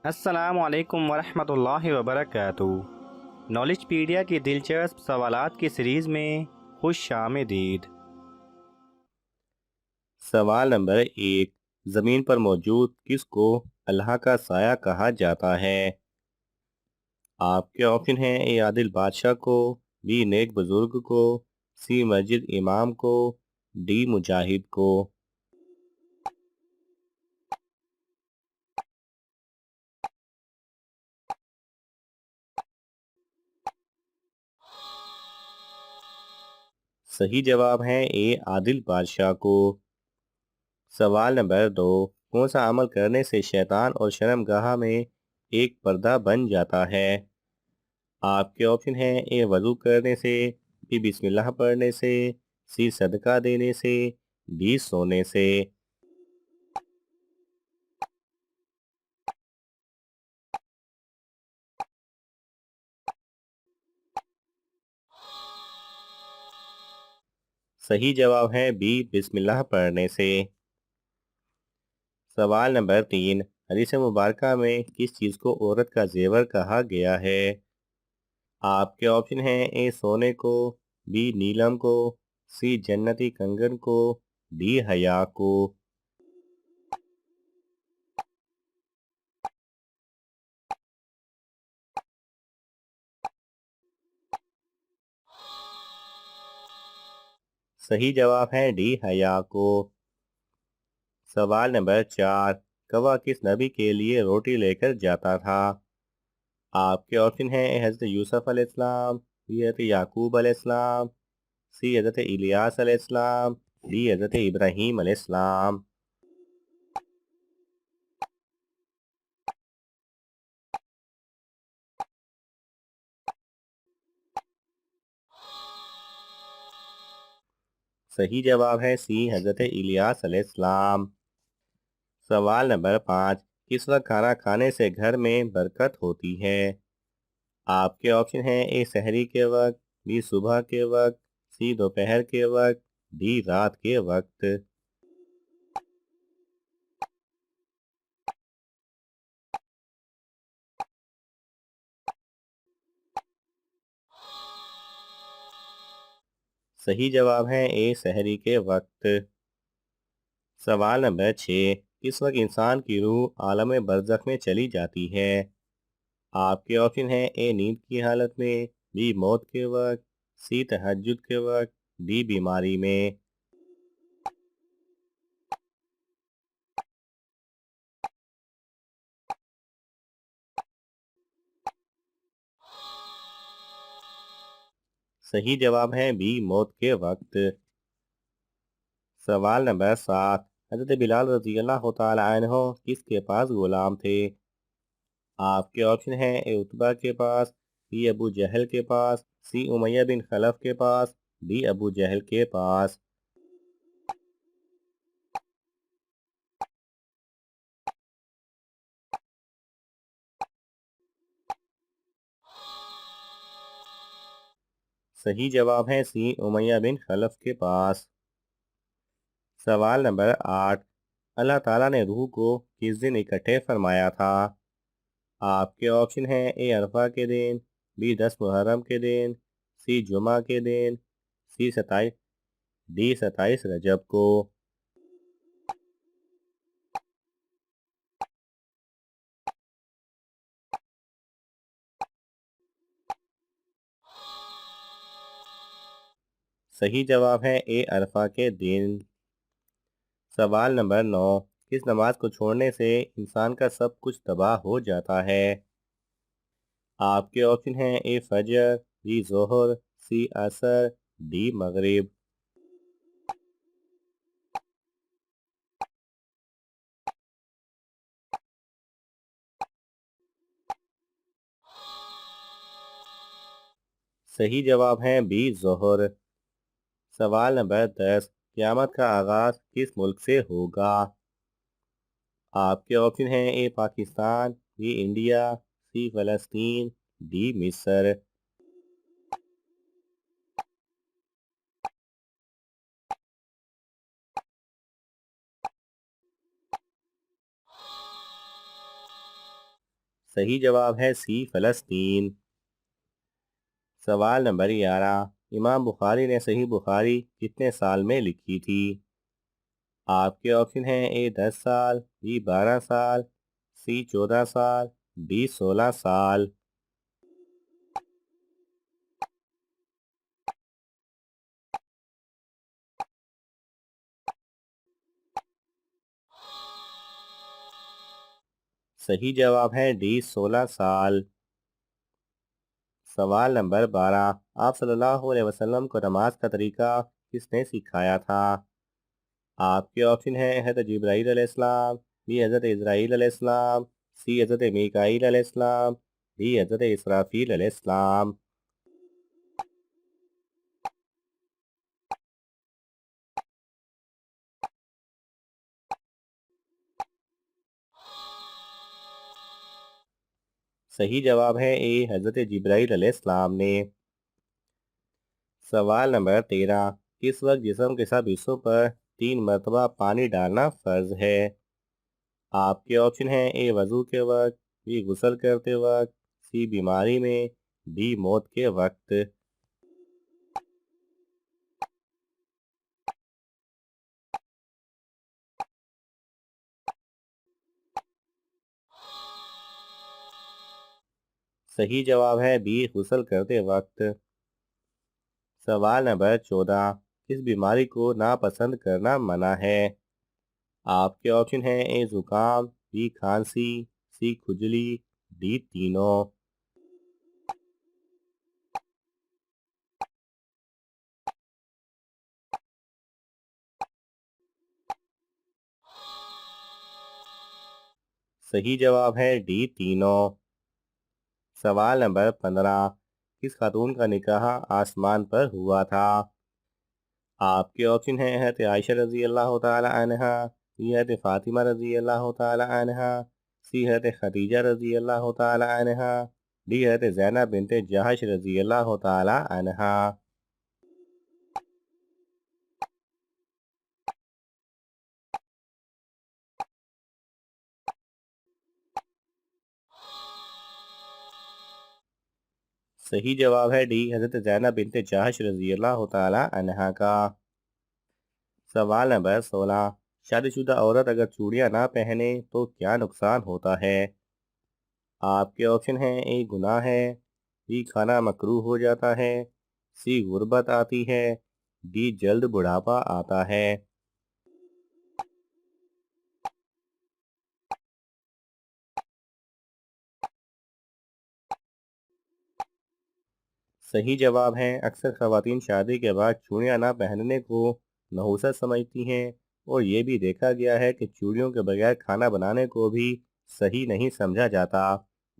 السلام علیکم ورحمۃ اللہ وبرکاتہ۔ نالج پیڈیا کی دلچسپ سوالات کی سیریز میں خوش آمدید۔ سوال نمبر 1، زمین پر موجود کس کو اللہ کا سایہ کہا جاتا ہے؟ آپ کے آپشن ہیں: اے عادل بادشاہ کو، بی نیک بزرگ کو، سی مسجد امام کو، ڈی مجاہد کو۔ صحیح جواب ہے اے عادل بادشاہ کو۔ سوال نمبر 2، کون سا عمل کرنے سے شیطان اور شرمگاہ میں ایک پردہ بن جاتا ہے؟ آپ کے آپشن ہیں: اے وضو کرنے سے، بی بسم اللہ پڑھنے سے، سی صدقہ دینے سے، ڈی سونے سے۔ صحیح جواب ہے بی بسم اللہ پڑھنے سے۔ سوال نمبر 3، حدیث مبارکہ میں کس چیز کو عورت کا زیور کہا گیا ہے؟ آپ کے آپشن ہیں: اے سونے کو، بی نیلم کو، سی جنتی کنگن کو، ڈی حیا کو۔ صحیح جواب ہے ڈی حیا کو۔ سوال نمبر 4، کوا کس نبی کے لیے روٹی لے کر جاتا تھا؟ آپ کے آپشن ہیں: حضرت یوسف علیہ السلام، بی حضرت یعقوب علیہ السلام، سی حضرت الیاس علیہ السلام، ڈی حضرت ابراہیم علیہ السلام۔ صحیح جواب ہے سی حضرت الیاس علیہ السلام۔ سوال نمبر 5، کس وقت کھانا کھانے سے گھر میں برکت ہوتی ہے؟ آپ کے آپشن ہیں: اے سحری کے وقت، بی صبح کے وقت، سی دوپہر کے وقت، ڈی رات کے وقت۔ صحیح جواب ہے اے سحری کے وقت۔ سوال نمبر 6، کس وقت انسان کی روح عالم برزخ میں چلی جاتی ہے؟ آپ کے آپشن ہیں: اے نیند کی حالت میں، بی موت کے وقت، سی تہجد کے وقت، ڈی بیماری میں۔ صحیح جواب ہے بی موت کے وقت۔ سوال نمبر 7، حضرت بلال رضی اللہ تعالی عنہ کس کے پاس غلام تھے؟ آپ کے آپشن ہیں: اے عتبہ کے پاس، بی ابو جہل کے پاس، سی امیہ بن خلف کے پاس، ڈی ابو جہل کے پاس۔ صحیح جواب ہے سی امیہ بن خلف کے پاس۔ سوال نمبر 8، اللہ تعالیٰ نے روح کو کس دن اکٹھے فرمایا تھا؟ آپ کے آپشن ہیں: اے عرفہ کے دن، بی 10 محرم کے دن، سی جمعہ کے دن، سی 27 رجب کو۔ صحیح جواب ہے اے عرفہ کے دن۔ سوال نمبر 9، کس نماز کو چھوڑنے سے انسان کا سب کچھ تباہ ہو جاتا ہے؟ آپ کے آپشن ہیں: اے فجر، بی ظہر، سی عصر، ڈی مغرب۔ صحیح جواب ہے بی ظہر۔ سوال نمبر 10، قیامت کا آغاز کس ملک سے ہوگا؟ آپ کے آپشن ہیں: اے پاکستان، بی انڈیا، سی فلسطین، ڈی مصر۔ صحیح جواب ہے سی فلسطین۔ سوال نمبر 11، امام بخاری نے صحیح بخاری کتنے سال میں لکھی تھی؟ آپ کے آپشن ہیں: اے 10 سال، بی 12 سال، سی 14 سال، ڈی 16 سال۔ صحیح جواب ہے ڈی 16 سال۔ سوال نمبر 12، آپ صلی اللہ علیہ وسلم کو نماز کا طریقہ کس نے سکھایا تھا؟ آپ کے آپشن ہیں: حضرت جبرائیل علیہ السلام، بی حضرت اسرائیل علیہ السلام، سی حضرت میکائیل علیہ السلام، ڈی حضرت اسرافیل علیہ السلام۔ صحیح جواب ہے اے حضرت جبرائیل علیہ السلام نے۔ سوال نمبر 13، کس وقت جسم کے سب حصوں پر 3 مرتبہ پانی ڈالنا فرض ہے؟ آپ کے آپشن ہیں: اے وضو کے وقت، بی غسل کرتے وقت، سی بیماری میں، ڈی موت کے وقت۔ صحیح جواب ہے بی غسل کرتے وقت۔ سوال نمبر 14، کس بیماری کو ناپسند کرنا منع ہے؟ آپ کے آپشن ہیں: اے زکام، بی کھانسی، سی کھجلی، ڈی تینوں۔ صحیح جواب ہے ڈی تینوں۔ سوال نمبر 15، کس خاتون کا نکاح آسمان پر ہوا تھا؟ آپ کے آپشن ہیں: حضرت عائشہ رضی اللہ تعالی عنہا، بی حضرت فاطمہ رضی اللہ تعالی عنہا، سی حضرت خدیجہ رضی اللہ تعالی عنہا، ڈی حضرت زینب بنت جہش رضی اللہ تعالی عنہا۔ صحیح جواب ہے ڈی حضرت زینب بنت جہش رضی اللہ تعالی عنہا کا۔ سوال نمبر 16، شادی شدہ عورت اگر چوڑیاں نہ پہنے تو کیا نقصان ہوتا ہے؟ آپ کے آپشن ہیں: اے گناہ ہے، بی کھانا مکروہ ہو جاتا ہے، سی غربت آتی ہے، ڈی جلد بڑھاپا آتا ہے۔ صحیح جواب ہے اکثر خواتین شادی کے بعد چوڑیاں نہ پہننے کو نحوست سمجھتی ہیں، اور یہ بھی دیکھا گیا ہے کہ چوڑیوں کے بغیر کھانا بنانے کو بھی صحیح نہیں سمجھا جاتا،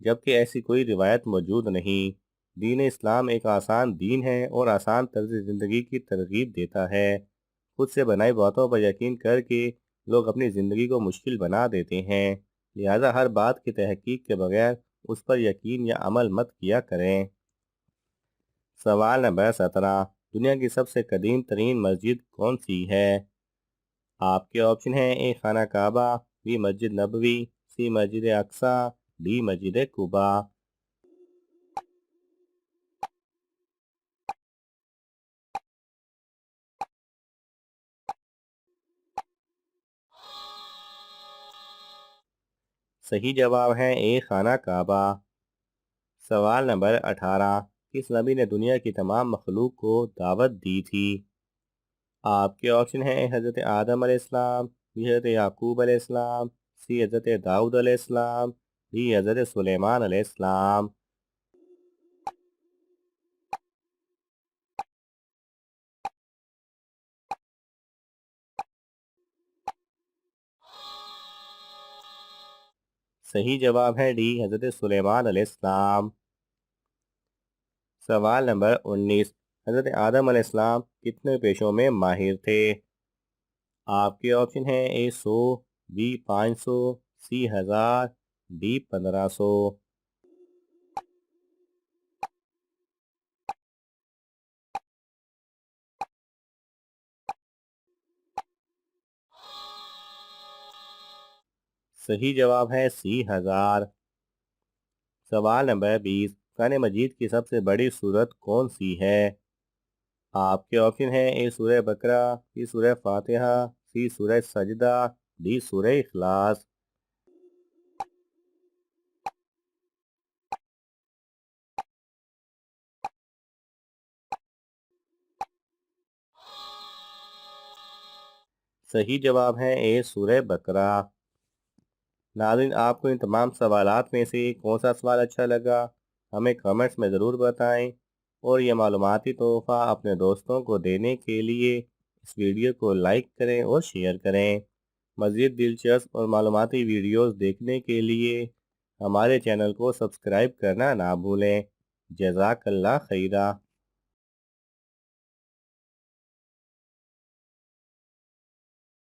جبکہ ایسی کوئی روایت موجود نہیں۔ دین اسلام ایک آسان دین ہے اور آسان طرز زندگی کی ترغیب دیتا ہے۔ خود سے بنائی باتوں پر یقین کر کے لوگ اپنی زندگی کو مشکل بنا دیتے ہیں، لہٰذا ہر بات کی تحقیق کے بغیر اس پر یقین یا عمل مت کیا کریں۔ سوال نمبر 17، دنیا کی سب سے قدیم ترین مسجد کون سی ہے؟ آپ کے آپشن ہیں: اے خانہ کعبہ، be Masjid Nabawi, C Masjid Aqsa, D مسجد قباء۔ صحیح جواب ہے اے خانہ کعبہ۔ سوال نمبر 18، کس نبی نے دنیا کی تمام مخلوق کو دعوت دی تھی؟ آپ کے آپشن ہیں: حضرت آدم علیہ السلام، بی حضرت یعقوب علیہ السلام، سی حضرت داؤد علیہ السلام، ڈی حضرت سلیمان علیہ السلام۔ صحیح جواب ہے ڈی حضرت سلیمان علیہ السلام۔ سوال نمبر 19، حضرت آدم علیہ السلام کتنے پیشوں میں ماہر تھے؟ آپ کے آپشن ہیں: اے 100، بی 500، سی 1000، ڈی 1500۔ صحیح جواب ہے سی 1000۔ سوال نمبر 20، قرآن مجید کی سب سے بڑی سورت کون سی ہے؟ آپ کے آپشن ہیں: اے سورہ بقرہ، بی سورہ فاتحہ، سی سورہ سجدہ، ڈی سورہ اخلاص۔ صحیح جواب ہے اے سورہ بقرہ۔ ناظرین، آپ کو ان تمام سوالات میں سے کون سا سوال اچھا لگا؟ ہمیں کمنٹس میں ضرور بتائیں، اور یہ معلوماتی تحفہ اپنے دوستوں کو دینے کے لیے اس ویڈیو کو لائک کریں اور شیئر کریں۔ مزید دلچسپ اور معلوماتی ویڈیوز دیکھنے کے لیے ہمارے چینل کو سبسکرائب کرنا نہ بھولیں۔ جزاک اللہ خیرہ۔